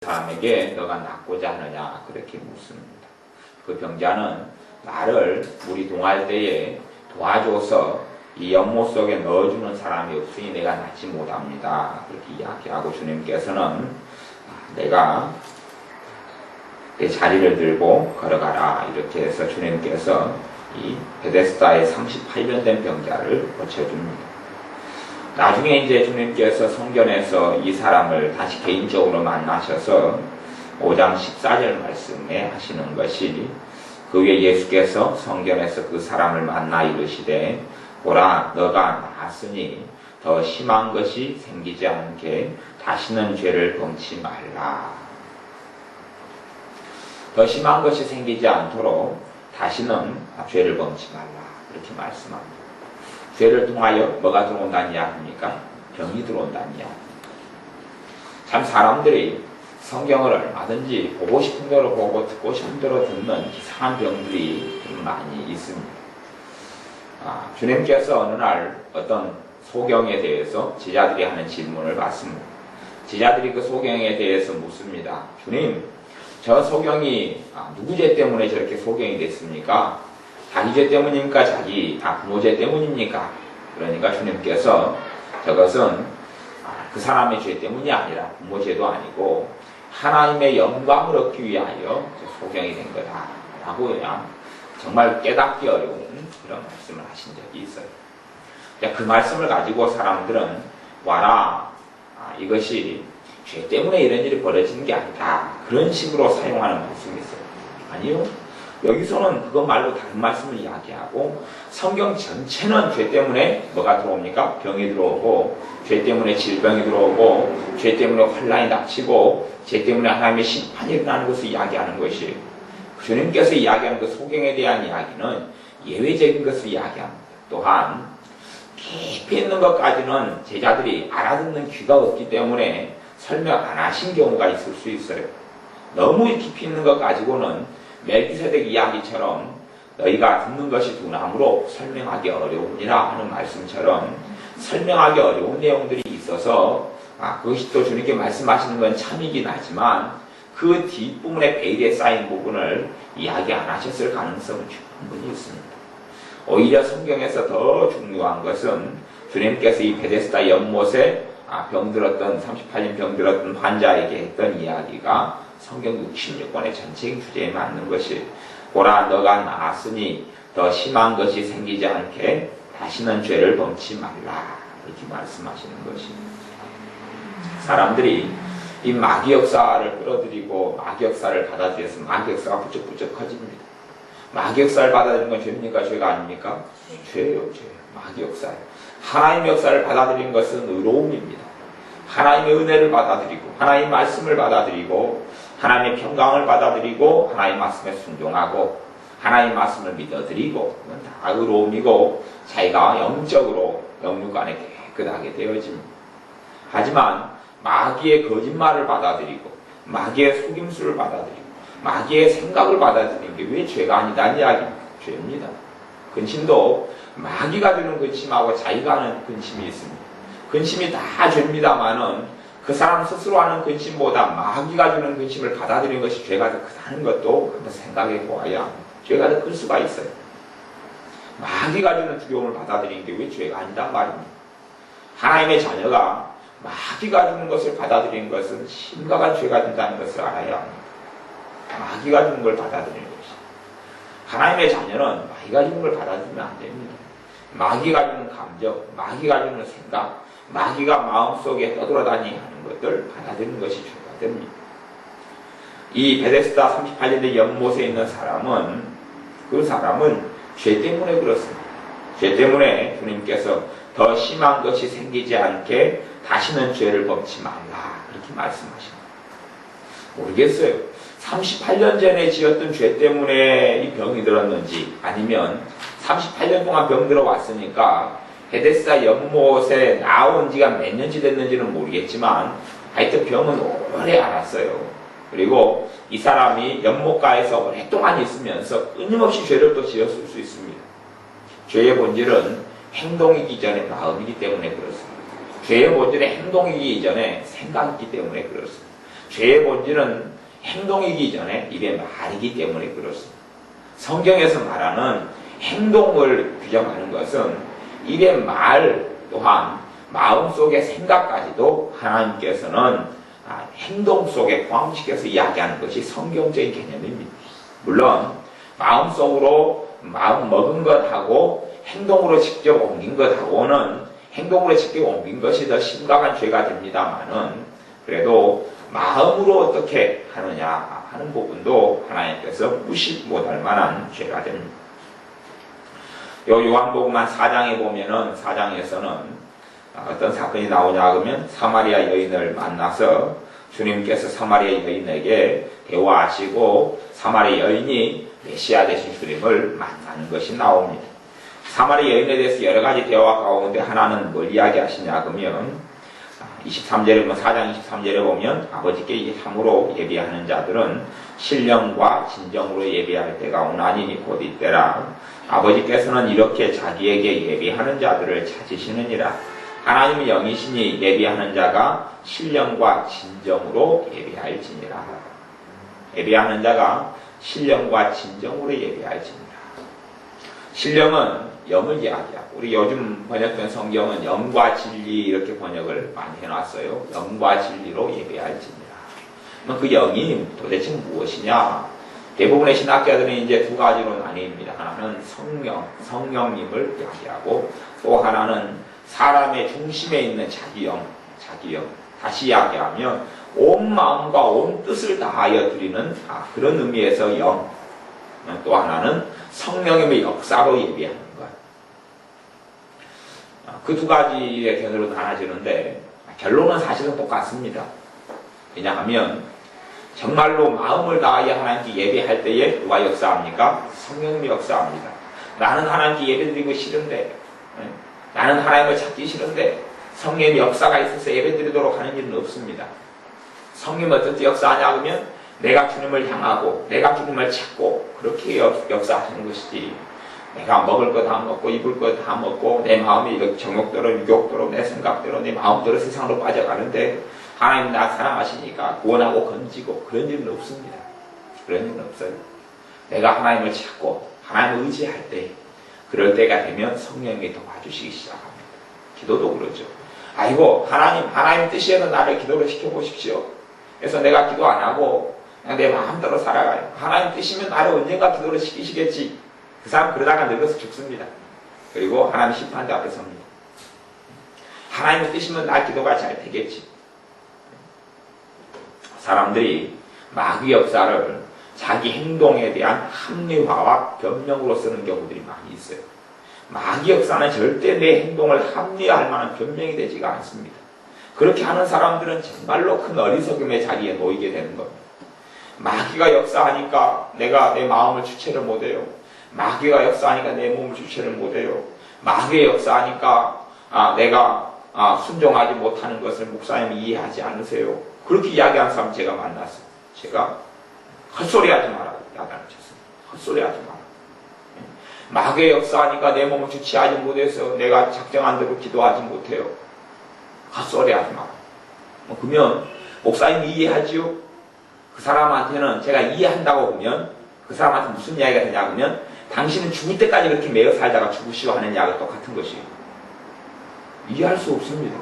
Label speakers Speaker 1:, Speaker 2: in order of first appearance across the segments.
Speaker 1: 사람에게 너가 낫고자 하느냐 그렇게 묻습니다. 그 병자는 나를 물이 동할 때에 도와줘서 이 연못 속에 넣어주는 사람이 없으니 내가 낫지 못합니다. 그렇게 이야기하고 주님께서는 내가 내 자리를 들고 걸어가라 이렇게 해서 주님께서 이 베데스다의 38년 된 병자를 고쳐줍니다. 나중에 이제 주님께서 성전에서 이 사람을 다시 개인적으로 만나셔서 5장 14절 말씀에 하시는 것이 그 위에 예수께서 성전에서 그 사람을 만나 이르시되 보라 너가 나았으니 더 심한 것이 생기지 않게 다시는 죄를 범치 말라. 더 심한 것이 생기지 않도록 다시는 죄를 범치 말라 이렇게 말씀합니다. 죄를 통하여 뭐가 들어온다는 이야기입니까? 병이 들어온다는 이야기입니다. 참 사람들이 성경을 얼마든지 보고 싶은 대로 보고 듣고 싶은 대로 듣는 이상한 병들이 좀 많이 있습니다. 주님께서 어느 날 어떤 소경에 대해서 제자들이 하는 질문을 받습니다. 제자들이 그 소경에 대해서 묻습니다. 주님, 저 소경이 누구 죄 때문에 저렇게 소경이 됐습니까? 자기 죄 때문입니까? 부모 죄 때문입니까? 그러니까 주님께서 저것은 그 사람의 죄 때문이 아니라 부모 죄도 아니고 하나님의 영광을 얻기 위하여 소경이 된 거다 라고 그냥 정말 깨닫기 어려운 그런 말씀을 하신 적이 있어요. 그 말씀을 가지고 사람들은 와라 이것이 죄 때문에 이런 일이 벌어지는 게 아니다 그런 식으로 사용하는 말씀이 있어요. 아니요, 여기서는 그것 말로 다른 말씀을 이야기하고 성경 전체는 죄 때문에 뭐가 들어옵니까? 병이 들어오고 죄 때문에 질병이 들어오고 죄 때문에 환난이 닥치고 죄 때문에 하나님의 심판이 일어나는 것을 이야기하는 것이에요. 주님께서 이야기하는 그 소경에 대한 이야기는 예외적인 것을 이야기합니다. 또한 깊이 있는 것까지는 제자들이 알아듣는 귀가 없기 때문에 설명 안 하신 경우가 있을 수 있어요. 너무 깊이 있는 것 가지고는 멜기세덱 이야기처럼 너희가 듣는 것이 두나무로 설명하기 어려우니라 하는 말씀처럼 설명하기 어려운 내용들이 있어서 그것이 또 주님께 말씀하시는 건 참이긴 하지만 그 뒷부분에 베일에 쌓인 부분을 이야기 안 하셨을 가능성은 충분히 있습니다. 오히려 성경에서 더 중요한 것은 주님께서 이 베데스다 연못에 병들었던 38년 병들었던 환자에게 했던 이야기가 성경 66권의 전체적인 주제에 맞는 것이 보라 너가 나았으니 더 심한 것이 생기지 않게 다시는 죄를 범치 말라 이렇게 말씀하시는 것입니다. 사람들이 이 마귀 역사를 끌어들이고 마귀 역사를 받아들여서 마귀 역사가 부쩍부쩍 커집니다. 마귀 역사를 받아들이는 건 죄입니까? 죄가 아닙니까? 죄예요, 죄. 마귀 역사예요. 하나님의 역사를 받아들이는 것은 의로움입니다. 하나님의 은혜를 받아들이고 하나님의 말씀을 받아들이고 하나님의 평강을 받아들이고 하나님의 말씀에 순종하고 하나님의 말씀을 믿어드리고 그건 다 의로움이고 자기가 영적으로 영육간에 깨끗하게 되어집니다. 하지만 마귀의 거짓말을 받아들이고 마귀의 속임수를 받아들이고 마귀의 생각을 받아들이는 게 왜 죄가 아니다는 이야기입니까? 죄입니다. 근심도 마귀가 주는 근심하고 자기가 하는 근심이 있습니다. 근심이 다 죄입니다만은 그 사람 스스로 하는 근심보다 마귀가 주는 근심을 받아들이는 것이 죄가 더 크다는 것도 한번 생각해 보아야 죄가 더 클 수가 있어요. 마귀가 주는 두려움을 받아들이는 게 왜 죄가 아니단 말입니다. 하나님의 자녀가 마귀가 주는 것을 받아들이는 것은 심각한 죄가 된다는 것을 알아야 합니다. 마귀가 주는 걸 받아들이는 것이. 하나님의 자녀는 마귀가 주는 걸 받아들이면 안 됩니다. 마귀가 주는 감정, 마귀가 주는 생각, 마귀가 마음속에 떠돌아다니는 것들 받아들이는 것이 죄가 됩니다. 이 베데스다 38년의 연못에 있는 사람은 그 사람은 죄 때문에 그렇습니다. 죄 때문에 주님께서 더 심한 것이 생기지 않게 다시는 죄를 범치 말라 그렇게 말씀하십니다. 모르겠어요. 38년 전에 지었던 죄 때문에 이 병이 들었는지 아니면 38년 동안 병 들어왔으니까 베데스다 연못에 나온 지가 몇 년치 됐는지는 모르겠지만 하여튼 병은 오래 앓았어요. 그리고 이 사람이 연못가에서 오랫동안 있으면서 끊임없이 죄를 또 지었을 수 있습니다. 죄의 본질은 행동이기 전에 마음이기 때문에 그렇습니다. 죄의 본질은 행동이기 이전에 생각이기 때문에 그렇습니다. 죄의 본질은 행동이기 전에 입의 말이기 때문에 그렇습니다. 성경에서 말하는 행동을 규정하는 것은 입의 말 또한 마음속의 생각까지도 하나님께서는 행동 속에 포함시켜서 이야기하는 것이 성경적인 개념입니다. 물론 마음속으로 마음 먹은 것하고 행동으로 직접 옮긴 것하고는 행동으로 직접 옮긴 것이 더 심각한 죄가 됩니다만은 그래도 마음으로 어떻게 하느냐 하는 부분도 하나님께서 무시 못할 만한 죄가 됩니다. 요한복음만 4장에 보면은 4장에서는 어떤 사건이 나오냐 그러면 사마리아 여인을 만나서 주님께서 사마리아 여인에게 대화하시고 사마리아 여인이 메시아 되신 주님을 만나는 것이 나옵니다. 사마리아 여인에 대해서 여러 가지 대화 가운데 하나는 뭘 이야기하시냐 그러면 23절에 보면 4장 23절에 보면 아버지께 참으로 예비하는 자들은 신령과 진정으로 예비할 때가 오나니 곧 이때라. 아버지께서는 이렇게 자기에게 예비하는 자들을 찾으시느니라. 하나님은 영이시니 예비하는 자가 신령과 진정으로 예비할지니라. 예비하는 자가 신령과 진정으로 예비할지니라. 신령은 영을 이야기하고 우리 요즘 번역된 성경은 영과 진리 이렇게 번역을 많이 해놨어요. 영과 진리로 예배할지니라. 그럼 그 영이 도대체 무엇이냐? 대부분의 신학자들은 이제 두 가지로 나뉩니다. 하나는 성령님을 이야기하고 또 하나는 사람의 중심에 있는 자기 영. 다시 이야기하면 온 마음과 온 뜻을 다하여 드리는 그런 의미에서 영. 또 하나는 성령님의 역사로 예비하는 것. 그 두 가지의 견해로 나눠지는데 결론은 사실은 똑같습니다. 왜냐하면 정말로 마음을 다하여 하나님께 예배할 때에 누가 역사합니까? 성령님이 역사합니다. 나는 하나님께 예배드리고 싫은데 나는 하나님을 찾기 싫은데 성령의 역사가 있어서 예배드리도록 하는 일은 없습니다. 성령이 어떤 때 역사하냐 하면 내가 주님을 향하고 내가 주님을 찾고 그렇게 역사하는 것이지 내가 먹을 거 다 먹고 입을 거 다 먹고 내 마음이 정욕대로 유욕대로 내 생각대로 내 마음대로 세상으로 빠져가는데 하나님 나 사랑하시니까 구원하고 건지고 그런 일은 없습니다. 그런 일은 없어요. 내가 하나님을 찾고 하나님을 의지할 때 그럴 때가 되면 성령이 도와주시기 시작합니다. 기도도 그러죠. 아이고 하나님 뜻이에서 나를 기도를 시켜보십시오. 그래서 내가 기도 안 하고 그냥 내 마음대로 살아가요. 하나님 뜻이면 나를 언젠가 기도를 시키시겠지. 그 사람 그러다가 늙어서 죽습니다. 그리고 하나님 심판대 앞에 섭니다. 하나님의 뜻이면 나 기도가 잘 되겠지. 사람들이 마귀 역사를 자기 행동에 대한 합리화와 변명으로 쓰는 경우들이 많이 있어요. 마귀 역사는 절대 내 행동을 합리화할 만한 변명이 되지가 않습니다. 그렇게 하는 사람들은 정말로 큰 어리석음의 자리에 놓이게 되는 겁니다. 마귀가 역사하니까 내가 내 마음을 주체를 못해요. 마귀가 역사하니까 내 몸을 주체를 못해요. 마귀가 역사하니까 내가 순종하지 못하는 것을 목사님이 이해하지 않으세요. 그렇게 이야기하는 사람 제가 만났어요. 제가 헛소리하지 마라 야단쳤습니다. 헛소리하지 마라. 마귀가 역사하니까 내 몸을 주체하지 못해서 내가 작정한 대로 기도하지 못해요. 헛소리하지 마라. 그러면 목사님이 이해하지요? 그 사람한테는 제가 이해한다고 보면 그 사람한테 무슨 이야기가 되냐 하면 당신은 죽을 때까지 그렇게 매여 살다가 죽으시오 하는 이야기가 똑같은 것이에요. 이해할 수 없습니다.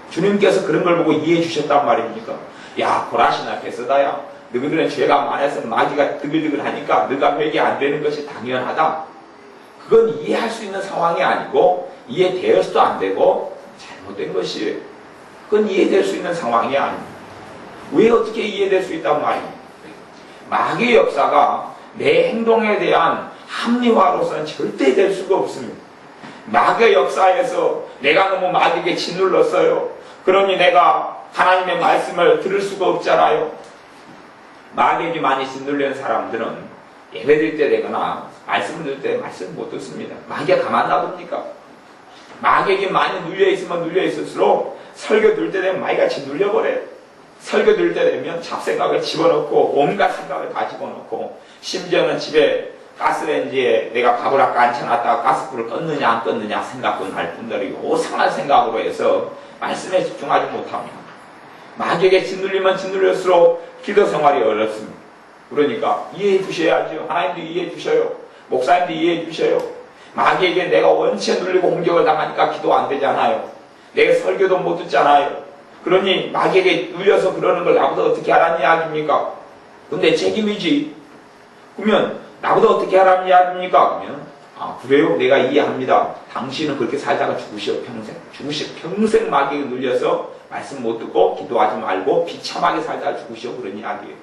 Speaker 1: 주님께서 그런 걸 보고 이해해 주셨단 말입니까? 야 고라시나 베스다야 너희들은 죄가 많아서 마귀가 드글드글 하니까 너가 회개 안 되는 것이 당연하다. 그건 이해할 수 있는 상황이 아니고 이해되어서도 안 되고 잘못된 것이에요. 그건 이해될 수 있는 상황이 아닙니다. 왜 어떻게 이해될 수 있단 말입니까? 마귀의 역사가 내 행동에 대한 합리화로서는 절대 될 수가 없습니다. 마귀의 역사에서 내가 너무 마귀에게 짓눌렀어요. 그러니 내가 하나님의 말씀을 들을 수가 없잖아요. 마귀에게 많이 짓눌리는 사람들은 예배드릴 때 되거나 말씀을 들을 때 말씀을 못 듣습니다. 마귀가 가만 놔둡니까? 마귀에게 많이 눌려있으면 눌려있을수록 설교 들을 때 되면 마귀가 짓눌려버려요. 설교 들을 때 되면 잡생각을 집어넣고 온갖 생각을 다 집어넣고 심지어는 집에 가스레인지에 내가 밥을 아까 앉혀놨다가 가스불을 껐느냐 안 껐느냐 생각뿐 할 뿐더러 요상한 생각으로 해서 말씀에 집중하지 못합니다. 마귀에게 짓눌리면 짓눌릴수록 기도 생활이 어렵습니다. 그러니까 이해해 주셔야죠. 하나님도 이해해 주셔요. 목사님도 이해해 주셔요. 마귀에게 내가 원체 눌리고 공격을 당하니까 기도 안 되잖아요. 내가 설교도 못 듣잖아요. 그러니 마귀에게 눌려서 그러는 걸 나보다 어떻게 하라는 이야기입니까? 그건 내 책임이지. 그러면 나보다 어떻게 하라는 이야기입니까? 그러면 그래요? 내가 이해합니다. 당신은 그렇게 살다가 죽으시오 평생. 평생 마귀에게 눌려서 말씀 못 듣고 기도하지 말고 비참하게 살다가 죽으시오 그런 이야기예요.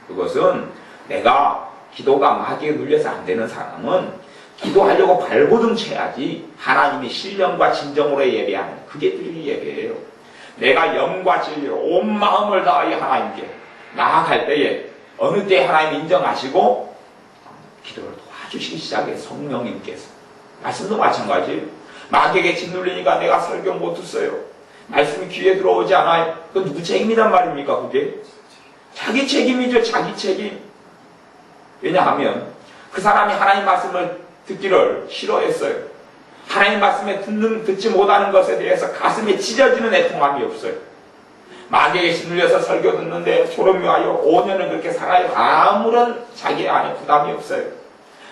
Speaker 1: 그것은 내가 기도가 마귀에 눌려서 안 되는 사람은 기도하려고 발버둥 쳐야지 하나님이 신령과 진정으로 예배하는 그게 드리는 예배예요. 내가 영과 진리로 온 마음을 다하여 하나님께 나아갈 때에 어느 때 하나님 인정하시고 기도를 도와주시기 시작해 성령님께서. 말씀도 마찬가지예요. 마귀에게 짓눌리니까 내가 설교 못 듣어요. 말씀이 귀에 들어오지 않아요. 그건 누구 책임이란 말입니까 그게? 자기 책임이죠. 자기 책임. 왜냐하면 그 사람이 하나님 말씀을 듣기를 싫어했어요. 하나님 말씀에 듣지 못하는 것에 대해서 가슴에 찢어지는 애통함이 없어요. 마귀에게 짓눌려서 설교 듣는데 소름이 와요. 5년을 그렇게 살아요. 아무런 자기 안에 부담이 없어요.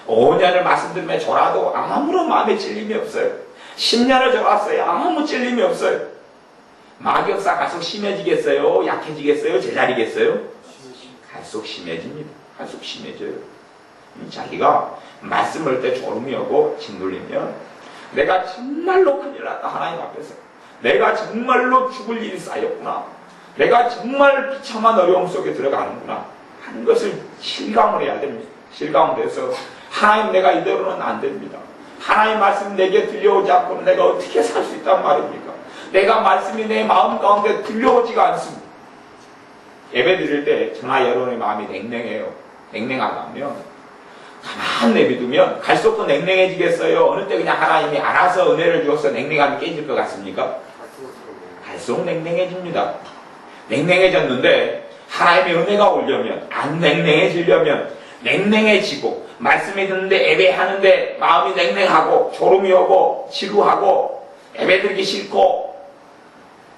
Speaker 1: 5년을 말씀 들으며 졸아도 아무런 마음에 찔림이 없어요. 10년을 졸았어요. 아무 찔림이 없어요. 마귀 역사 갈수록 심해지겠어요? 약해지겠어요? 제자리겠어요? 갈수록 심해집니다. 갈수록 심해져요. 자기가 말씀을 때 졸음이 오고 짓눌리면 내가 정말로 큰일 났다. 하나님 앞에서 내가 정말로 죽을 일이 쌓였구나. 내가 정말 비참한 어려움 속에 들어가는구나 하는 것을 실감을 해야 됩니다. 실감을 해서 하나님 내가 이대로는 안 됩니다. 하나님 말씀 내게 들려오지 않고는 내가 어떻게 살 수 있단 말입니까? 내가 말씀이 내 마음 가운데 들려오지가 않습니다. 예배 드릴 때 저나 여러분의 마음이 냉랭해요. 냉랭하다면 가만 내비두면 갈수록 더 냉랭해지겠어요? 어느 때 그냥 하나님이 알아서 은혜를 주어서 냉랭함이 깨질 것 같습니까? 갈수록 냉랭해집니다. 냉랭해졌는데 하나님의 은혜가 오려면 안 냉랭해지려면 냉랭해지고 말씀이 듣는데 예배하는데 마음이 냉랭하고 졸음이 오고 지루하고 예배드리기 싫고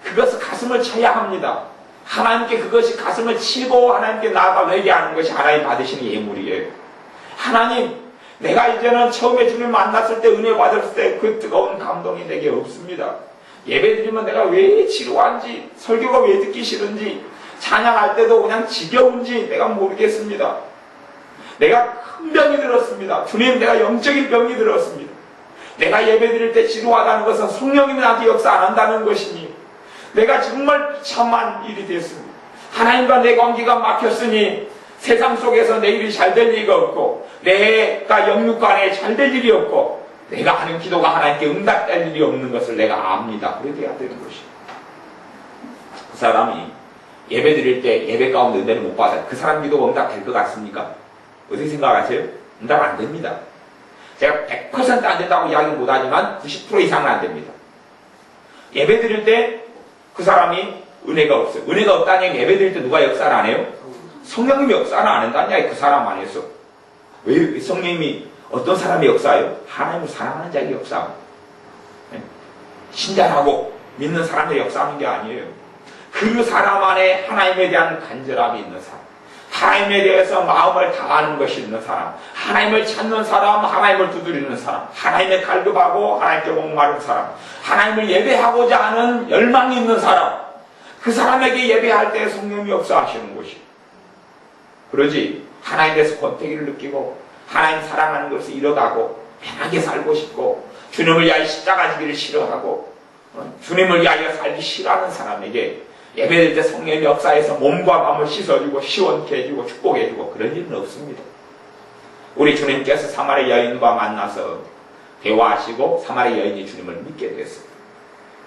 Speaker 1: 그것을 가슴을 쳐야 합니다. 하나님께 그것이 가슴을 치고 하나님께 나아가 회개하는 것이 하나님 받으시는 예물이에요. 하나님, 내가 이제는 처음에 주님 만났을 때 은혜 받았을 때 그 뜨거운 감동이 내게 없습니다. 예배드리면 내가 왜 지루한지 설교가 왜 듣기 싫은지 찬양할 때도 그냥 지겨운지 내가 모르겠습니다. 내가 큰 병이 들었습니다. 주님, 내가 영적인 병이 들었습니다. 내가 예배드릴 때 지루하다는 것은 성령님이 나한테 역사 안 한다는 것이니 내가 정말 비참한 일이 됐습니다. 하나님과 내 관계가 막혔으니 세상 속에서 내 일이 잘 될 리가 없고 내가 영육간에 잘 될 일이 없고 내가 하는 기도가 하나님께 응답될 일이 없는 것을 내가 압니다. 그래야 되는 것이에요. 그 사람이 예배 드릴 때 예배 가운데 은혜를 못 받아요. 그 사람 기도가 응답될 것 같습니까? 어떻게 생각하세요? 응답 안 됩니다. 제가 100% 안 된다고 이야기 못하지만 90% 이상은 안 됩니다. 예배 드릴 때 그 사람이 은혜가 없어요. 은혜가 없다니 예배 드릴 때 누가 역사를 안 해요? 성령님이 역사를 안 한다냐 그 사람 안에서. 왜 성령님이 어떤 사람의 역사예요? 하나님을 사랑하는 자의 역사입니다. 신자라고 믿는 사람의 역사하는 게 아니에요. 그 사람 안에 하나님에 대한 간절함이 있는 사람, 하나님에 대해서 마음을 다하는 것이 있는 사람, 하나님을 찾는 사람, 하나님을 두드리는 사람, 하나님의 갈급하고 하나님께 목마른 사람, 하나님을 예배하고자 하는 열망이 있는 사람, 그 사람에게 예배할 때 성령이 역사하시는 것이. 그러지 하나님에 대해서 권태기를 느끼고 하나님 사랑하는 것을 잃어가고 편하게 살고 싶고 주님을 위하여 십자가 지기를 싫어하고 주님을 위하여 살기 싫어하는 사람에게 예배드릴 때 성령의 역사에서 몸과 마음을 씻어주고 시원케 해주고 축복해주고 그런 일은 없습니다. 우리 주님께서 사마리 여인과 만나서 대화하시고 사마리 여인이 주님을 믿게 됐어요.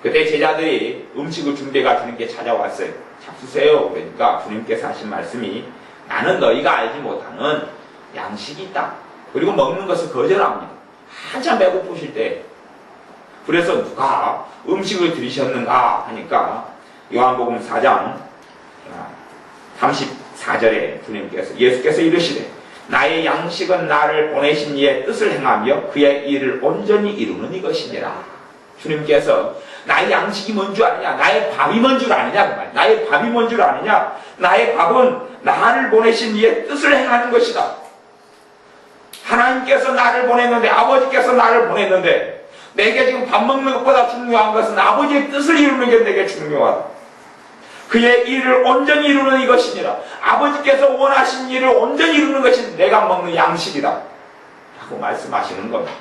Speaker 1: 그때 제자들이 음식을 준비해가 주님께 찾아왔어요. 잡수세요. 그러니까 주님께서 하신 말씀이 나는 너희가 알지 못하는 양식이 있다. 그리고 먹는 것을 거절합니다. 한참 배고프실 때. 그래서 누가 음식을 들이셨는가 하니까 요한복음 4장 34절에 예수께서 이르시되 나의 양식은 나를 보내신 이의 뜻을 행하며 그의 일을 온전히 이루는 이것이니라. 주님께서 나의 양식이 뭔 줄 아느냐? 나의 밥이 뭔 줄 아느냐? 그 말. 나의 밥이 뭔 줄 아느냐? 나의 밥은 나를 보내신 이의 뜻을 행하는 것이다. 하나님께서 나를 보냈는데, 아버지께서 나를 보냈는데, 내게 지금 밥 먹는 것보다 중요한 것은 아버지의 뜻을 이루는 게 내게 중요하다. 그의 일을 온전히 이루는 이것이니라. 아버지께서 원하신 일을 온전히 이루는 것이 내가 먹는 양식이다 라고 말씀하시는 겁니다.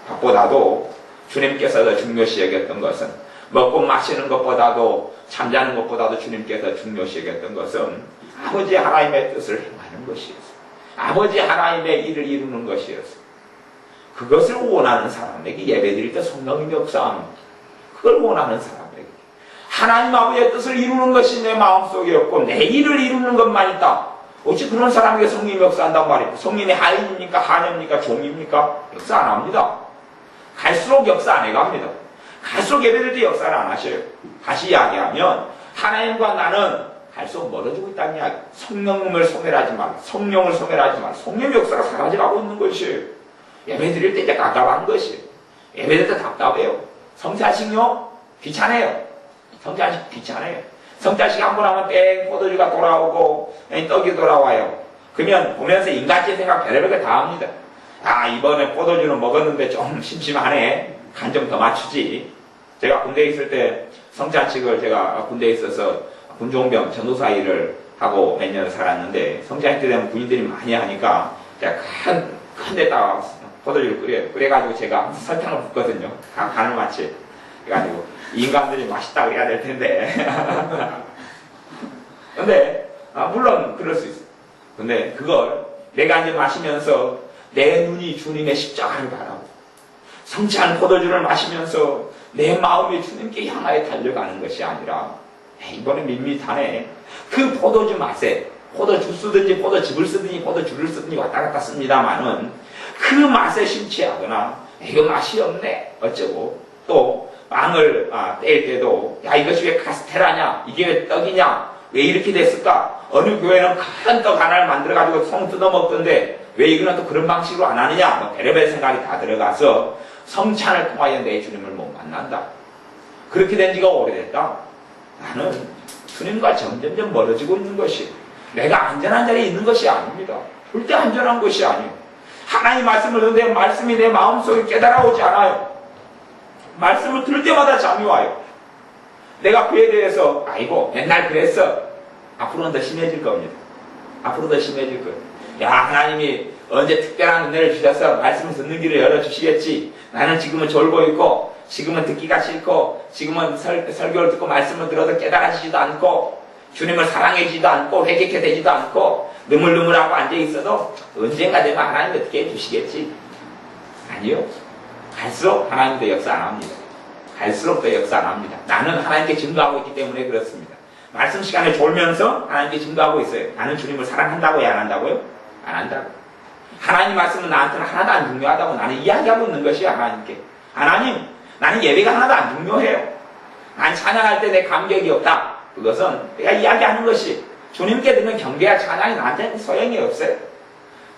Speaker 1: 밥보다도 주님께서 더 중요시 여겼던 것은, 먹고 마시는 것보다도, 잠자는 것보다도 주님께서 중요시 여겼던 것은 아버지 하나님의 뜻을 행하는 것이었어요. 아버지 하나님의 일을 이루는 것이었어요. 그것을 원하는 사람에게 예배드릴 때 성령이 역사합니다. 그걸 원하는 사람에게 하나님 아버지의 뜻을 이루는 것이 내 마음속이었고 내 일을 이루는 것만 있다. 어찌 그런 사람에게 성령이 역사한단 말이에요. 성령이 하인입니까? 하녀입니까? 종입니까? 역사 안 합니다. 갈수록 역사 안 해갑니다. 갈수록 예배드릴 때 역사를 안 하셔요. 다시 이야기하면 하나님과 나는 갈수록 멀어지고 있다는 이야기. 성령을 소멸하지 말, 성령을 소멸하지 말. 성령의 역사가 사라져가고 있는 것이에요. 예배드릴 때 이제 가깝한 것이에요. 예배드릴 때 답답해요. 성찬식요? 귀찮아요. 성찬식 귀찮아요. 성찬식 한 번 하면 땡 포도주가 돌아오고 떡이 돌아와요. 그러면 보면서 인간적인 생각 별의별 다 합니다. 아, 이번에 포도주는 먹었는데 좀 심심하네. 간 좀 더 맞추지. 제가 군대에 있을 때 성찬식을 제가 군대에 있어서 군종병 전도사 일을 하고 몇 년을 살았는데 성찬식 때 되면 군인들이 많이 하니까 제가 큰 데다가 포도주를 끓여요. 그래가지고 제가 설탕을 붓거든요. 간을 맞지. 그래가지고 인간들이 맛있다 그래야 될 텐데. 근데 물론 그럴 수 있어요. 근데 그걸 내가 이제 마시면서 내 눈이 주님의 십자가를 바라고 성취한 포도주를 마시면서 내 마음이 주님께 향하여 달려가는 것이 아니라 이번에 밋밋하네. 그 포도주 맛에 포도주 쓰든지 포도즙을 쓰든지 포도주를 쓰든지 왔다 갔다 씁니다만은 그 맛에 심취하거나 이거 맛이 없네 어쩌고 또 빵을 뗄 때도 야 이것이 왜 카스테라냐 이게 왜 떡이냐 왜 이렇게 됐을까 어느 교회는 큰 떡 하나를 만들어가지고 송 뜯어 먹던데 왜 이거는 또 그런 방식으로 안 하느냐 뭐 별의별 생각이 다 들어가서 성찬을 통하여 내 주님을 못 만난다. 그렇게 된 지가 오래됐다. 나는 주님과 점점점 멀어지고 있는 것이 내가 안전한 자리에 있는 것이 아닙니다. 절대 안전한 것이 아니에요. 하나님 말씀을 듣는데 말씀이 내 마음속에 깨달아오지 않아요. 말씀을 들을 때마다 잠이 와요. 내가 그에 대해서 아이고 맨날 그랬어. 앞으로는 더 심해질 겁니다. 앞으로 더 심해질 거예요. 야 하나님이 언제 특별한 은혜를 주셔서 말씀을 듣는 길을 열어주시겠지. 나는 지금은 졸고 있고 지금은 듣기가 싫고 지금은 설교를 듣고 말씀을 들어도 깨달아지지도 않고 주님을 사랑해지지도 않고 회개케 되지도 않고 느물느물하고 앉아있어도 언젠가 되면 하나님이 어떻게 해주시겠지. 아니요. 갈수록 하나님도 역사 안 합니다. 갈수록 더 역사 안 합니다. 나는 하나님께 증거하고 있기 때문에 그렇습니다. 말씀 시간에 졸면서 하나님께 증거하고 있어요. 나는 주님을 사랑한다고요? 안 한다고요? 안 한다고. 하나님 말씀은 나한테는 하나도 안 중요하다고 나는 이야기하고 있는 것이야. 하나님께. 하나님 나는 예배가 하나도 안 중요해요. 난 찬양할 때 내 감격이 없다. 그것은 내가 이야기하는 것이 주님께 드는 경배와 찬양이 나한테는 소용이 없어요.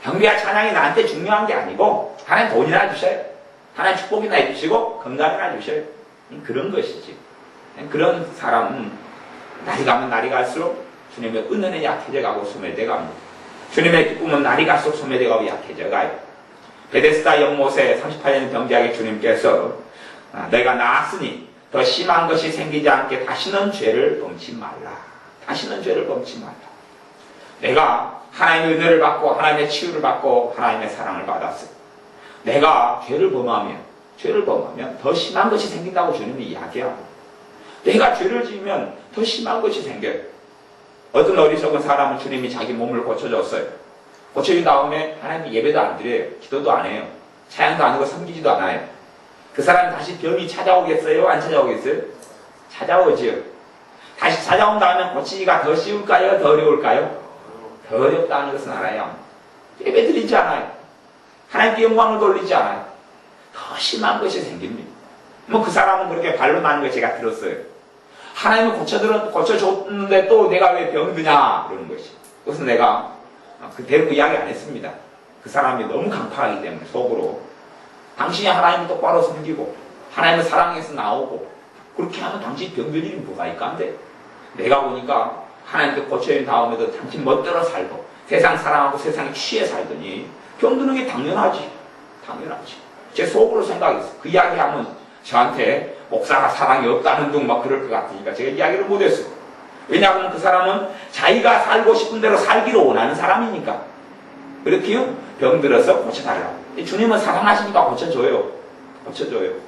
Speaker 1: 경배와 찬양이 나한테 중요한 게 아니고 하나님 돈이나 주셔요. 하나님 축복이나 해주시고 건강이나 주셔요. 그런 것이지. 그런 사람은 날이 가면 날이 갈수록 주님의 은혜는 약해져 가고 소멸돼 갑니다. 주님의 기쁨은 날이 갈수록 소멸돼 가고 약해져 가요. 베데스다 연못에 38년 병자에게 주님께서 내가 나았으니 더 심한 것이 생기지 않게 다시는 죄를 범치 말라. 다시는 죄를 범치 말라. 내가 하나님의 은혜를 받고 하나님의 치유를 받고 하나님의 사랑을 받았어요. 내가 죄를 범하면 더 심한 것이 생긴다고 주님이 이야기하고 내가 죄를 지으면 더 심한 것이 생겨요. 어떤 어리석은 사람은 주님이 자기 몸을 고쳐줬어요. 고쳐준 다음에 하나님이 예배도 안 드려요. 기도도 안 해요. 찬양도 안 하고 섬기지도 않아요. 그 사람이 다시 병이 찾아오겠어요? 안 찾아오겠어요? 찾아오지요. 다시 찾아온 다음에 고치기가 더 쉬울까요? 더 어려울까요? 더 어렵다는 것은 알아요. 예배 드리지 않아요. 하나님께 영광을 돌리지 않아요. 더 심한 것이 생깁니다. 뭐 그 사람은 그렇게 발로 나는 거 제가 들었어요. 하나님은 고쳐줬는데 또 내가 왜 병드냐 그러는 것이. 그것은 내가 그대로 이야기 안 했습니다. 그 사람이 너무 강팍하기 때문에 속으로 당신이 하나님을 똑바로 섬기고 하나님을 사랑해서 나오고 그렇게 하면 당신 병들 일이 뭐가 있간데? 내가 보니까 하나님께 고쳐진 다음에도 당신 멋대로 살고 세상 사랑하고 세상에 취해 살더니 병드는 게 당연하지. 당연하지. 제 속으로 생각했어. 그 이야기하면 저한테 목사가 사랑이 없다는 둥 막 그럴 것 같으니까 제가 이야기를 못했어. 왜냐하면 그 사람은 자기가 살고 싶은 대로 살기를 원하는 사람이니까. 그렇게요? 병들어서 고쳐달라고. 주님은 사랑하시니까 고쳐줘요.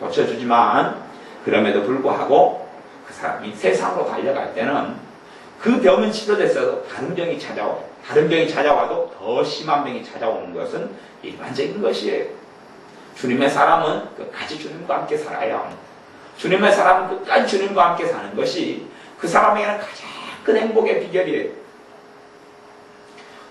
Speaker 1: 고쳐주지만 그럼에도 불구하고 그 사람이 세상으로 달려갈 때는 그 병은 치료됐어도 다른 병이 찾아와요. 다른 병이 찾아와도 더 심한 병이 찾아오는 것은 일반적인 것이에요. 주님의 사람은 끝까지 주님과 함께 살아야 합니다. 주님의 사람은 끝까지 주님과 함께 사는 것이 그 사람에게는 가장 큰 행복의 비결이에요.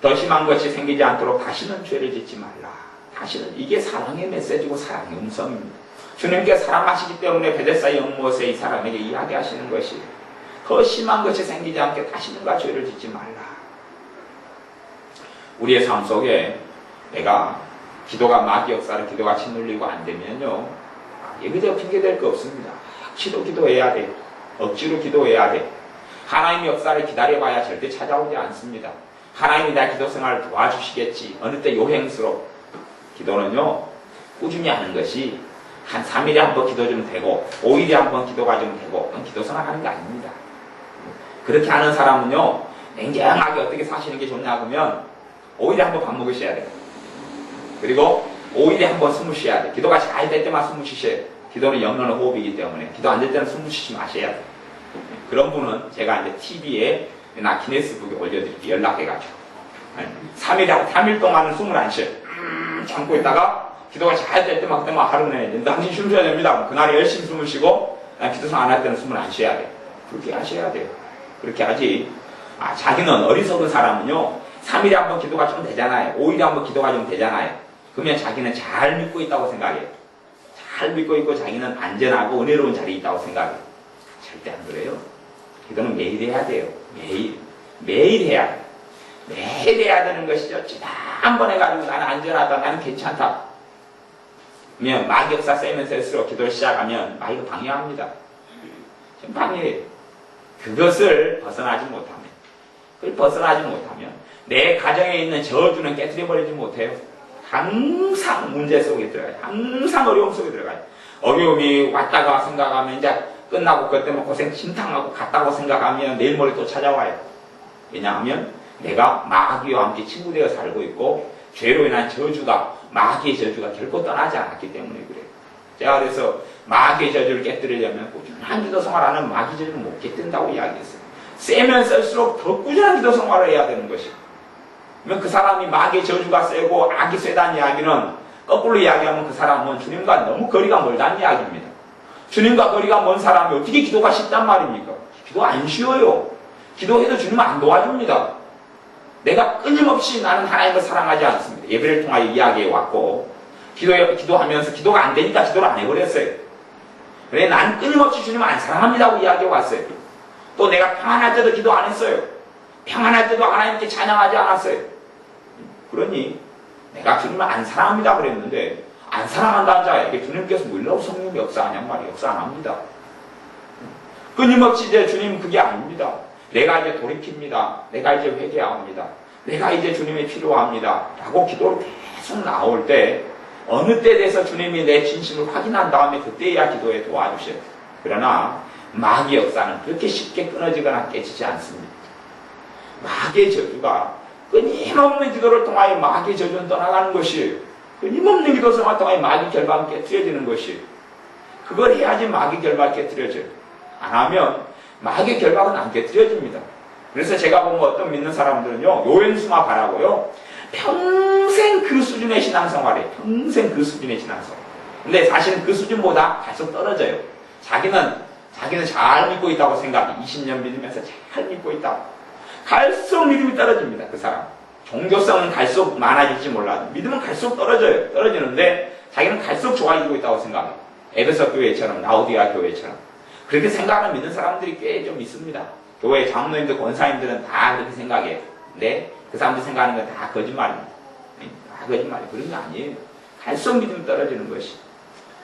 Speaker 1: 더 심한 것이 생기지 않도록 다시는 죄를 짓지 말라. 다시는 이게 사랑의 메시지고 사랑의 음성입니다. 주님께 사랑하시기 때문에 베데스다 연못에 이 사람에게 이야기하시는 것이 더 심한 것이 생기지 않게 다시는가 죄를 짓지 말라. 우리의 삶 속에 내가 기도가 마귀 역사를 기도가 짓눌리고 안 되면요, 여기저기 핑계댈 거 없습니다. 기도해야 돼. 억지로 기도해야 돼. 하나님의 역사를 기다려봐야 절대 찾아오지 않습니다. 하나님이 내 기도 생활을 도와주시겠지. 어느 때 요행스럽. 기도는요, 꾸준히 하는 것이 한 3일에 한 번 기도 좀 되고 5일에 한 번 기도가 좀 되고 그건 기도 생활 하는 게 아닙니다. 그렇게 하는 사람은요, 냉정하게 어떻게 사시는 게 좋냐 하면 5일에 한 번 밥 먹으셔야 돼요. 그리고 5일에 한 번 숨을 쉬어야 돼요. 기도가 잘 될 때만 숨을 쉬셔야 돼요. 기도는 영혼의 호흡이기 때문에 기도 안 될 때는 숨을 쉬지 마셔야 돼요. 그런 분은 제가 이제 TV에 나 기네스북에 올려드릴게요. 연락해가지고 3일 동안은 숨을 안 쉬어요. 참고 있다가 기도가 잘 될 때만 그때만 하루 내내 당신 숨 쉬어야 됩니다. 그날에 열심히 숨을 쉬고 기도성 안 할 때는 숨을 안 쉬어야 돼요. 그렇게 하셔야 돼요. 그렇게 하지. 자기는 어리석은 사람은요, 3일에 한 번 기도가 좀 되잖아요. 5일에 한 번 기도가 좀 되잖아요. 그러면 자기는 잘 믿고 있다고 생각해요. 잘 믿고 있고 자기는 안전하고 은혜로운 자리에 있다고 생각해요. 절대 안 그래요. 기도는 매일 해야 돼요. 매일 해야 돼요. 매일 해야 되는 것이죠. 한 번 해가지고 나는 안전하다, 나는 괜찮다. 그러면 마귀 역사 세면 셀수록 기도를 시작하면 마귀가 방해합니다. 지금 방해해요. 그것을 벗어나지 못하면 내 가정에 있는 저주는 깨뜨려버리지 못해요. 항상 문제 속에 들어가요. 항상 어려움 속에 들어가요. 어려움이 왔다가 생각하면 이제 끝나고 그것 때문에 고생 심탕하고 갔다고 생각하면 내일 모레 또 찾아와요. 왜냐하면 내가 마귀와 함께 친구되어 살고 있고 죄로 인한 저주가, 마귀의 저주가 결코 떠나지 않았기 때문에 그래요. 제가 그래서 마귀의 저주를 깨뜨리려면 꾸준한 기도 생활하는 마귀 저주를 못 깨뜨린다고 이야기했어요. 세면 쓸수록 더 꾸준한 기도 생활을 해야 되는 것이고, 그러면 그 사람이 마귀의 저주가 세고 악이 세다는 이야기는 거꾸로 이야기하면 그 사람은 주님과 너무 거리가 멀다는 이야기입니다. 주님과 거리가 먼 사람이 어떻게 기도가 쉽단 말입니까? 기도 안 쉬워요. 기도해도 주님은 안 도와줍니다. 내가 끊임없이 나는 하나님을 사랑하지 않습니다. 예배를 통하여 이야기해 왔고, 기도하면서 기도가 안 되니까 기도를 안 해버렸어요. 그래, 나는 끊임없이 주님을 안 사랑합니다고 이야기해 왔어요. 또 내가 평안할 때도 기도 안 했어요. 평안할 때도 하나님께 찬양하지 않았어요. 그러니 내가 주님을 안 사랑합니다 그랬는데, 안 사랑한다는 자에게 주님께서 물론 성령 역사하냔 말이에요. 역사 안 합니다. 끊임없이 이제 주님 그게 아닙니다. 내가 이제 돌이킵니다. 내가 이제 회개합니다. 내가 이제 주님이 필요합니다. 라고 기도를 계속 나올 때, 어느 때에 대해서 주님이 내 진심을 확인한 다음에 그때야 기도에 도와주셔요. 그러나 마귀 역사는 그렇게 쉽게 끊어지거나 깨지지 않습니다. 마귀의 저주가 끊임없는 기도를 통하여 마귀의 저주는 떠나가는 것이에요. 끊임없는 기도 생활 통하여 마귀 결박은 깨뜨려지는 것이에요. 그걸 해야지 마귀 결박이 깨뜨려져요. 안 하면 마귀 결박은 안 깨뜨려집니다. 그래서 제가 보면 어떤 믿는 사람들은요, 요행수마 바라고요, 평생 그 수준의 신앙생활이에요. 평생 그 수준의 신앙생활. 근데 사실은 그 수준보다 계속 떨어져요. 자기는 잘 믿고 있다고 생각해. 20년 믿으면서 잘 믿고 있다고. 갈수록 믿음이 떨어집니다. 그 사람. 종교성은 갈수록 많아질지 몰라도 믿음은 갈수록 떨어져요. 떨어지는데 자기는 갈수록 좋아지고 있다고 생각해요. 에베소 교회처럼, 라오디아 교회처럼. 그렇게 생각하는 믿는 사람들이 꽤 좀 있습니다. 교회 장로님들, 권사님들은 다 그렇게 생각해요. 근데 그 사람들이 생각하는 건 다 거짓말입니다. 다 거짓말이에요. 그런 게 아니에요. 갈수록 믿음이 떨어지는 것이.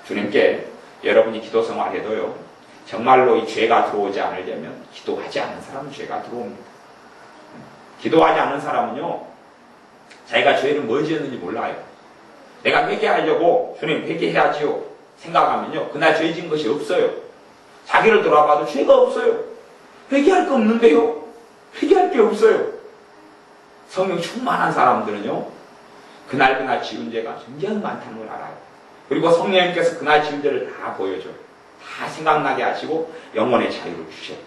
Speaker 1: 주님께 여러분이 기도 생활해도요, 정말로 이 죄가 들어오지 않으려면 기도하지 않는 사람은 죄가 들어옵니다. 기도하지 않는 사람은요, 자기가 죄를 뭘 지었는지 몰라요. 내가 회개하려고 주님 회개해야지요 생각하면요, 그날 죄 지은 것이 없어요. 자기를 돌아봐도 죄가 없어요. 회개할 게 없는데요. 회개할 게 없어요. 성령 충만한 사람들은요, 그날 지은 죄가 굉장히 많다는 걸 알아요. 그리고 성령님께서 그날 지은 죄를 다 보여줘요. 다 생각나게 하시고 영혼의 자유를 주셔요.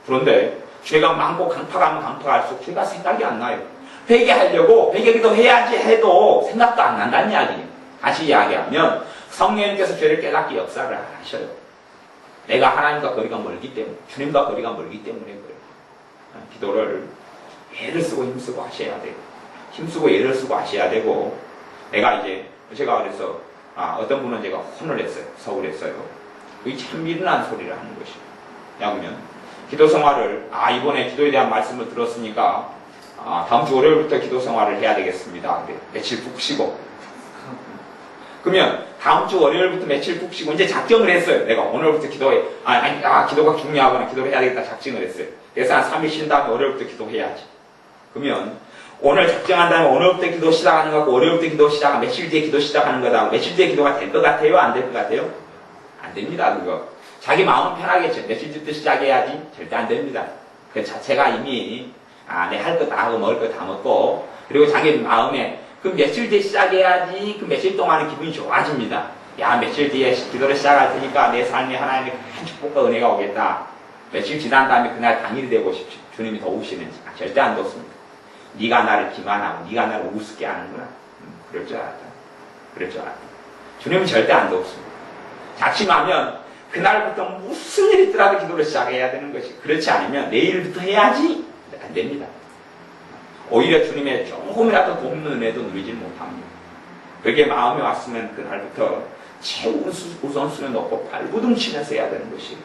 Speaker 1: 그런데 죄가 많고 강팍하면 강팍할수록 죄가 생각이 안 나요. 회개하려고 회개기도 해야지 해도 생각도 안 난다는 이야기예요. 다시 이야기하면 성령님께서 죄를 깨닫게 역사를 안 하셔요. 내가 하나님과 거리가 멀기 때문에, 주님과 거리가 멀기 때문에 그래요. 기도를 애를 쓰고 힘쓰고 하셔야 돼요. 힘쓰고 애를 쓰고 하셔야 되고, 제가 그래서 어떤 분은 제가 혼을 했어요. 서울했어요. 그게 참 미련한 소리를 하는 것이에요. 왜냐하면 기도 생활을 이번에 기도에 대한 말씀을 들었으니까 다음 주 월요일부터 기도 생활을 해야 되겠습니다. 근데 며칠 푹 쉬고, 그러면 다음 주 월요일부터 며칠 푹 쉬고 이제 작정을 했어요. 내가 오늘부터 기도해. 기도가 중요하거나 기도를 해야 되겠다 작정을 했어요. 그래서 한 3일 쉰 다음에 월요일부터 기도해야지. 그러면 오늘 작정한 다음에 오늘부터 기도 시작하는 거고, 월요일부터 기도 시작하면 며칠 뒤에 기도 시작하는 거다. 며칠 뒤에 기도가 될 것 같아요? 안 될 것 같아요? 안 됩니다, 그거. 자기 마음은 편하겠죠. 며칠 뒤부터 시작해야지. 절대 안 됩니다. 그 자체가 이미 내 할 거 다 하고 먹을 거 다 먹고, 그리고 자기 마음에 그 며칠 뒤에 시작해야지, 그 며칠 동안은 기분이 좋아집니다. 며칠 뒤에 기도를 시작할 테니까 내 삶에 하나님의 큰 축복과 은혜가 오겠다. 며칠 지난 다음에 그날 당일이 되고 싶죠. 주님이 도우시는지. 절대 안 돕습니다. 네가 나를 기만하고 네가 나를 우습게 하는구나. 그럴 줄 알았다. 주님은 절대 안 돕습니다. 작심하면 그날부터 무슨 일이 있더라도 기도를 시작해야 되는 것이, 그렇지 않으면 내일부터 해야지 안 됩니다. 오히려 주님의 조금이라도 돕는 은혜도 누리지 못합니다. 그게 마음에 왔으면 그날부터 최우선순위에 놓고 발부둥치면서 해야 되는 것이에요.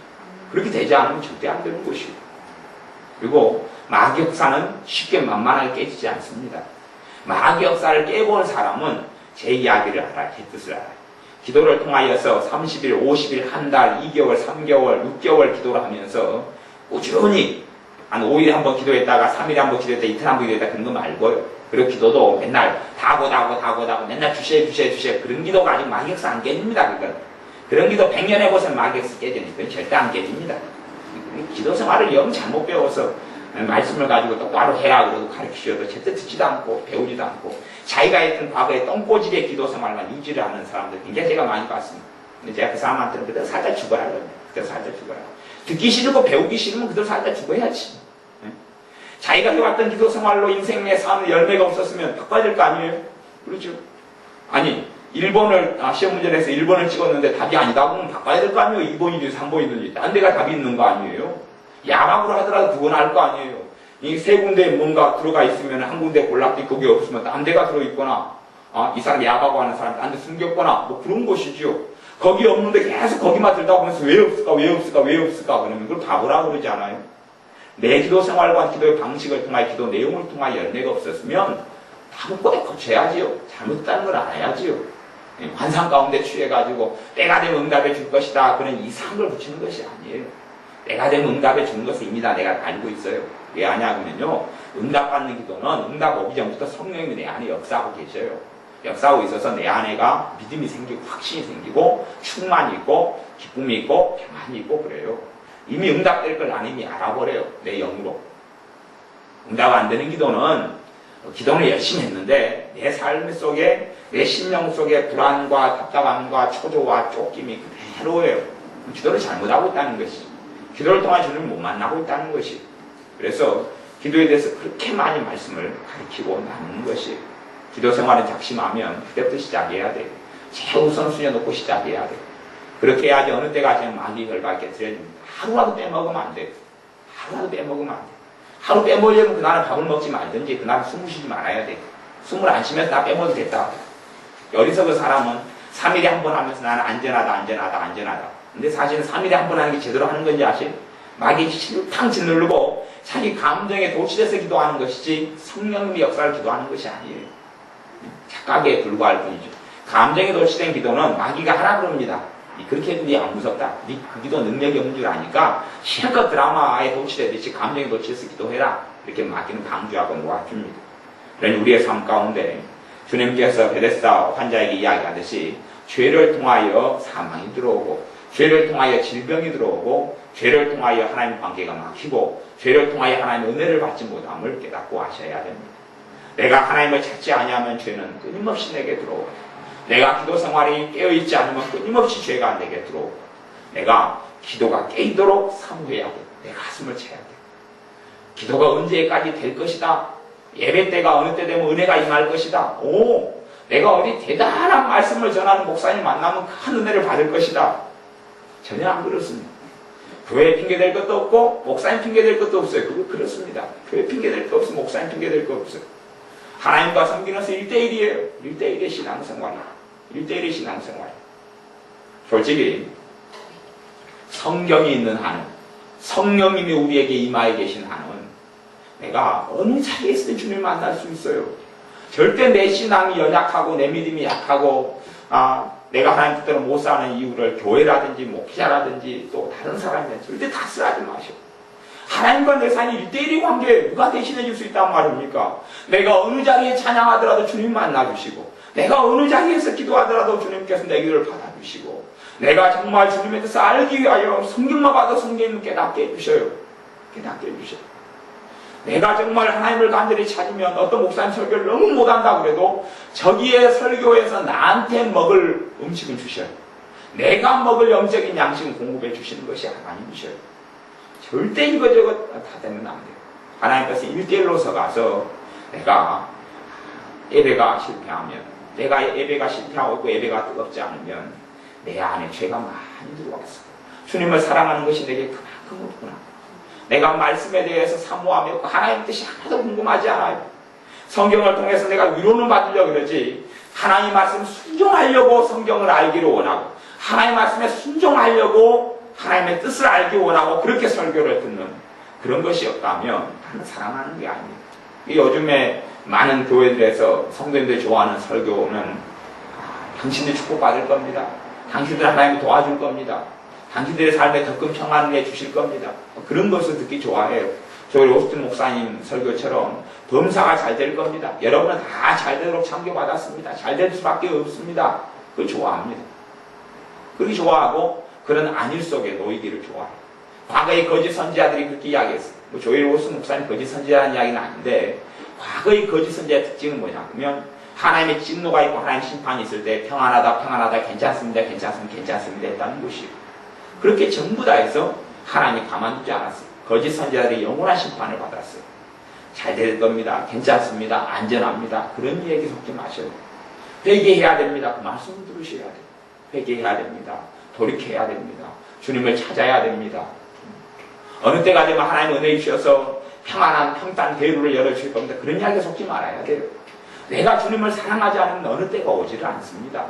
Speaker 1: 그렇게 되지 않으면 절대 안 되는 것이에요. 그리고 마귀 역사는 쉽게 만만하게 깨지지 않습니다. 마귀 역사를 깨본 사람은 제 이야기를 알아요. 제 뜻을 알아요. 기도를 통하여서 30일, 50일, 한 달, 2개월, 3개월, 6개월 기도를 하면서 꾸준히 한 5일에 한 번 기도했다가 3일에 한 번 기도했다, 이틀에 한 번 기도했다, 그런 거 말고요. 그리고 기도도 맨날 다고 맨날 주시해 그런 기도가 아직 마귀 역사 안 깨집니다. 그런 기도 100년 해보세요. 마귀 역사 깨지니까 그건 절대 안 깨집니다. 기도 생활을 영 잘못 배워서 말씀을 가지고 똑바로 해라 그러고 가르치셔도 제때 듣지도 않고 배우지도 않고 자기가 했던 과거의 똥꼬집의 기도 생활만 유지를 하는 사람들 굉장히 제가 많이 봤습니다. 근데 제가 그 사람한테는 그대로 살다 죽어라 그럽니다. 그대로 살다 죽어라. 듣기 싫고 배우기 싫으면 그대로 살다 죽어야지. 자기가 해왔던 기도 생활로 인생의 삶의 열매가 없었으면 바꿔야 될 거 아니에요? 그렇죠? 아니, 1번을 시험 문제를 해서 1번을 찍었는데 답이 아니다 그러면 바꿔야 될 거 아니에요? 2번이든지 3번이든지 딴 데가 답이 있는 거 아니에요? 야박으로 하더라도 그건 알 거 아니에요? 이 세 군데에 뭔가 들어가 있으면 한 군데 골랐더니 그게 없으면 딴 데가 들어있거나 이 사람 야박하고 하는 사람 딴 데 숨겼거나 뭐 그런 것이죠. 거기 없는데 계속 거기만 들다 보면서 왜 없을까 그러면 그걸 바보라 그러지 않아요? 내 기도 생활과 기도의 방식을 통하여 기도 내용을 통하여 열매가 없었으면 답은 꼭 고쳐야지요. 잘못했다는 걸 알아야지요. 환상 가운데 취해가지고 때가 되면 응답해 줄 것이다 그런 이상한 걸 붙이는 것이 아니에요. 때가 되면 응답해 주는 것을 이미 다 내가 알고 있어요. 왜 아냐면요, 응답받는 기도는 응답 오기 전부터 성령님이 내 안에 역사하고 계셔요. 역사하고 있어서 내 안에가 믿음이 생기고 확신이 생기고 충만이 있고 기쁨이 있고 평안이 있고 그래요. 이미 응답될 걸 나는 이미 알아버려요. 내 영으로. 응답 안 되는 기도는 기도를 열심히 했는데 내 삶 속에 내 심령 속에 불안과 답답함과 초조와 쫓김이 그대로예요. 기도를 잘못하고 있다는 것이, 기도를 통한 주님을 못 만나고 있다는 것이. 그래서 기도에 대해서 그렇게 많이 말씀을 가르치고 나누는 것이, 기도 생활은 작심하면 그때부터 시작해야 돼. 최우선순위에 놓고 시작해야 돼. 그렇게 해야지 어느 때가 제일 마귀 결과가 깨뜨려집니다. 하루라도 빼먹으면 안 돼. 하루라도 빼먹으면 안 돼. 하루 빼먹으려면 그날은 밥을 먹지 말든지 그날은 숨을 쉬지 말아야 돼. 숨을 안 쉬면서 나 빼먹어도 됐다. 어리석은 사람은 3일에 한 번 하면서 나는 안전하다. 근데 사실은 3일에 한 번 하는 게 제대로 하는 건지 아실? 마귀 실탕 짓누르고 자기 감정에 도취돼서 기도하는 것이지 성령님의 역사를 기도하는 것이 아니에요. 착각에 불과할 뿐이죠. 감정에 도취된 기도는 마귀가 하라 그럽니다. 그렇게 해도 니 안 무섭다. 니 그 기도 능력이 없는 줄 아니까 실컷 드라마에 도취되듯이 감정에 도취해서 기도해라. 이렇게 맡기는 강조하고 놓아줍니다. 그러니 우리의 삶 가운데 주님께서 베데스다 환자에게 이야기하듯이 죄를 통하여 사망이 들어오고, 죄를 통하여 질병이 들어오고, 죄를 통하여 하나님 관계가 막히고, 죄를 통하여 하나님의 은혜를 받지 못함을 깨닫고 하셔야 됩니다. 내가 하나님을 찾지 아니하면 죄는 끊임없이 내게 들어오고, 내가 기도 생활이 깨어있지 않으면 끊임없이 죄가 내게 들어오고, 내가 기도가 깨이도록 사모해야 돼. 내 가슴을 채야 돼. 기도가 언제까지 될 것이다. 예배 때가 어느 때 되면 은혜가 임할 것이다. 내가 어디 대단한 말씀을 전하는 목사님 만나면 큰 은혜를 받을 것이다. 전혀 안 그렇습니다. 교회 핑계댈 것도 없고 목사님 핑계댈 것도 없어요. 그렇습니다. 교회 핑계댈 거 없어, 목사님 핑계댈 거 없어요. 하나님과 섬기면서 1대1이에요. 1대1의 신앙생활이에요. 1대1의 신앙생활이에요. 솔직히 성경이 있는 한은, 성령님이 우리에게 임하에 계신 한은 내가 어느 자리에 있을 때 주님을 만날 수 있어요. 절대 내 신앙이 연약하고 내 믿음이 약하고 내가 하나님 뜻대로 못 사는 이유를 교회라든지 목자라든지 또 다른 사람한테 절대 탓을 하지 마시오. 하나님과 내 삶이 1대1의 관계에 누가 대신해 줄 수 있단 말입니까? 내가 어느 자리에 찬양하더라도 주님 만나주시고, 내가 어느 자리에서 기도하더라도 주님께서 내 기도를 받아주시고, 내가 정말 주님에 대해서 알기 위하여 성경만 봐도 성경을 깨닫게 해주셔요. 깨닫게 해주셔요. 내가 정말 하나님을 간절히 찾으면 어떤 목사님 설교를 너무 못한다고 그래도 저기에 설교에서 나한테 먹을 음식은 주셔요. 내가 먹을 영적인 양식은 공급해 주시는 것이 하나님이셔요. 절대 이거저거 다 되면 안 돼요. 하나님께서 1대1로 서가서 내가 예배가 실패하면, 내가 예배가 실패하고 있고 예배가 뜨겁지 않으면 내 안에 죄가 많이 들어왔어. 주님을 사랑하는 것이 내게 그만큼 없구나. 내가 말씀에 대해서 사모하며 하나님 뜻이 하나도 궁금하지 않아요. 성경을 통해서 내가 위로는 받으려고 그러지, 하나님 말씀 순종하려고 성경을 알기를 원하고, 하나님 말씀에 순종하려고 하나님의 뜻을 알기 원하고 그렇게 설교를 듣는 그런 것이 없다면 나는 사랑하는 게 아니에요. 요즘에 많은 교회들에서 성도님들이 좋아하는 설교는 당신들 축복받을 겁니다. 당신들 하나님이 도와줄 겁니다. 당신들의 삶에 덕금 평안을 해주실 겁니다. 그런 것을 듣기 좋아해요. 저희 오스틴 목사님 설교처럼 범사가 잘 될 겁니다. 여러분은 다 잘 되도록 참교받았습니다. 잘 될 수밖에 없습니다. 그걸 좋아합니다. 그렇게 좋아하고 그런 안일 속에 놓이기를 좋아해요. 과거의 거짓 선지자들이 그렇게 이야기했어요. 조엘 오스 목사님 거짓 선지자라는 이야기는 아닌데, 과거의 거짓 선지자의 특징은 뭐냐 하면 하나님의 진노가 있고 하나님의 심판이 있을 때 평안하다 괜찮습니다 했다는 것이에요. 그렇게 전부 다 해서 하나님이 가만두지 않았어요. 거짓 선지자들이 영원한 심판을 받았어요. 잘 될 겁니다. 괜찮습니다. 안전합니다. 그런 얘기 속지 마셔요. 회개해야 됩니다. 그 말씀을 들으셔야 돼요. 회개해야 됩니다. 돌이켜야 됩니다. 주님을 찾아야 됩니다. 어느 때가 되면 하나님 은혜 주셔서 평안한 평탄 대루를 열어주실 겁니다. 그런 이야기에 속지 말아야 돼요. 내가 주님을 사랑하지 않으면 어느 때가 오지를 않습니다.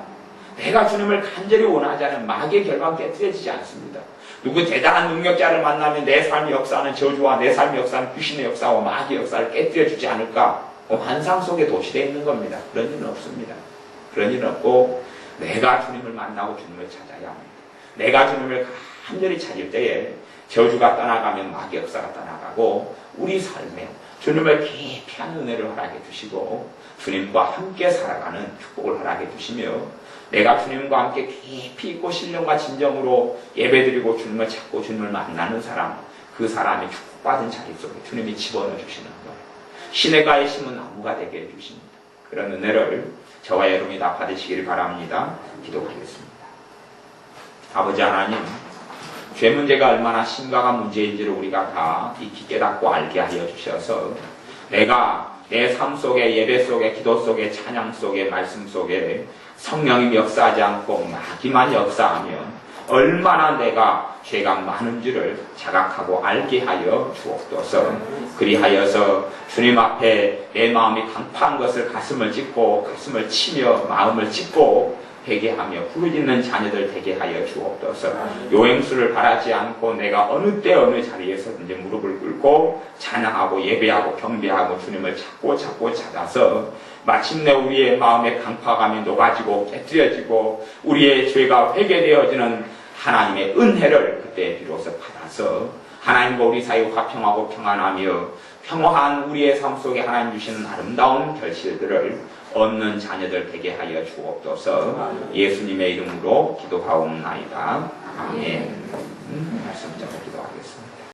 Speaker 1: 내가 주님을 간절히 원하지 않으면 마귀의 결과는 깨뜨려지지 않습니다. 누구 대단한 능력자를 만나면 내 삶의 역사는 저주와 내 삶의 역사는 귀신의 역사와 마귀의 역사를 깨뜨려주지 않을까? 환상 속에 도취되어 있는 겁니다. 그런 일은 없습니다. 그런 일은 없고 내가 주님을 만나고 주님을 찾아야 합니다. 내가 주님을 간절히 찾을 때에 저주가 떠나가면 마귀의 역사가 떠나가고 우리 삶에 주님을 깊이 한 은혜를 허락해 주시고 주님과 함께 살아가는 축복을 허락해 주시며 내가 주님과 함께 깊이 있고 신령과 진정으로 예배드리고 주님을 찾고 주님을 만나는 사람, 그 사람이 축복받은 자리 속에 주님이 집어넣어 주시는 거예요. 시냇가에 심은 나무가 되게 해주십니다. 그런 은혜를 저와 여러분이 다 받으시기를 바랍니다. 기도하겠습니다. 아버지 하나님, 죄 문제가 얼마나 심각한 문제인지를 우리가 다 익히 깨닫고 알게 하여 주셔서 내가 내 삶 속에, 예배 속에, 기도 속에, 찬양 속에, 말씀 속에 성령이 역사하지 않고 마귀만 역사하며 얼마나 내가 죄가 많은지를 자각하고 알게 하여 주옵소서. 그리하여서 주님 앞에 내 마음이 강파한 것을 가슴을 찢고 가슴을 치며 마음을 찢고 회개하며 부르짖는 자녀들 되게 하여 주옵소서. 요행수를 바라지 않고 내가 어느 때 어느 자리에서든지 무릎을 꿇고 찬양하고 예배하고 경배하고 주님을 찾고 찾아서 마침내 우리의 마음의 강파감이 녹아지고 깨뜨려지고 우리의 죄가 회개되어지는 하나님의 은혜를 그때 비로소 받아서 하나님과 우리 사이 화평하고 평안하며 평화한 우리의 삶 속에 하나님 주시는 아름다운 결실들을 얻는 자녀들 되게 하여 주옵소서. 예수님의 이름으로 기도하옵나이다. 아멘.